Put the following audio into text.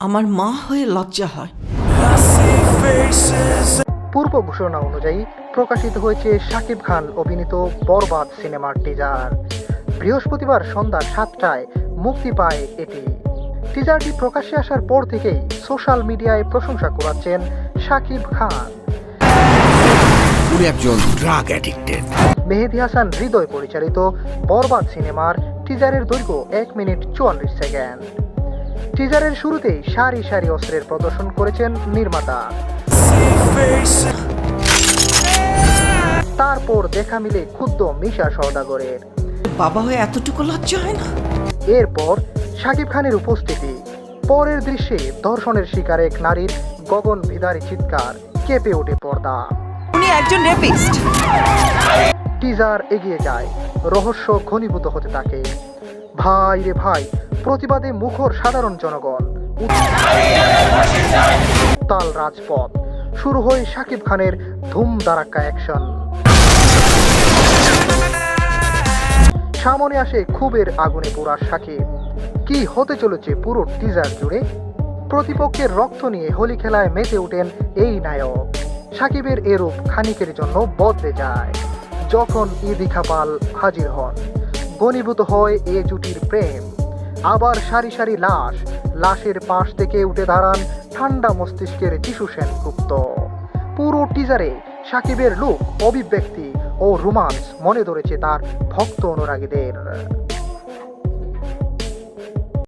আমার মা হয়ে লজ্জা হয়। পূর্ব ঘোষণা অনুযায়ী প্রকাশিত হয়েছে শাকিব খান অভিনীত বরবাদ সিনেমার টিজার। বৃহস্পতিবার সন্ধ্যা 7টায় মুক্তি পায় এটি। টিজারটি প্রকাশ্যে আসার পর থেকেই সোশ্যাল মিডিয়ায় প্রশংসা কুড়াচ্ছেন শাকিব খান। উনি একজন ড্রাগ অ্যাডিক্টেড। মেহেদী হাসান হৃদয় পরিচালিত বরবাদ সিনেমার টিজারের দৈর্ঘ্য 1 মিনিট 44 সেকেন্ড। টিজারের শুরুতেই সারি সারি অস্ত্রের প্রদর্শন করেছেন নির্মাতা। তারপর দেখা মিলে ক্ষুব্ধ মিশা সওদাগরের। বাবা হয়ে এতটুকু লজ্জা হয় না? এরপর শাকিব খানের উপস্থিতি। পরের দৃশ্যে ধর্ষণের শিকার এক নারীর গগন বিদারী চিৎকার, কেঁপে ওঠে পর্দা। উনি একজন রেপিস্ট। টিজার এগিয়ে যায়, রহস্য ঘনীভূত হতে থাকে। ভাই রে ভাই, প্রতিবাদে মুখর সাধারণ জনগণ। উত্তাল রাজপথ। শুরু হয় শাকিব খানের ধুম ধারাক্কা অ্যাকশন। সামনে আসে ক্ষোভের আগুনে পোড়া শাকিব। কি হতে চলেছে পুরো টিজার জুড়ে? প্রতিপক্ষের রক্ত নিয়ে হোলি খেলায় মেতে ওঠেন এই নায়ক। শাকিবের এরূপ খানিকের জন্য বদলে যায় যখন ঈদি খাপাল হাজির হন। ঘনীভূত হয় এ জুটির প্রেম। আবার সারি সারি লাশের পাশ থেকে উঠে দাঁড়ান ঠান্ডা মস্তিষ্কের যিশু সেনগুপ্ত। পুরো টিজারে শাকিবের লুক, অভিব্যক্তি ও রোমান্স মনে ধরেছে তার ভক্ত অনুরাগীদের।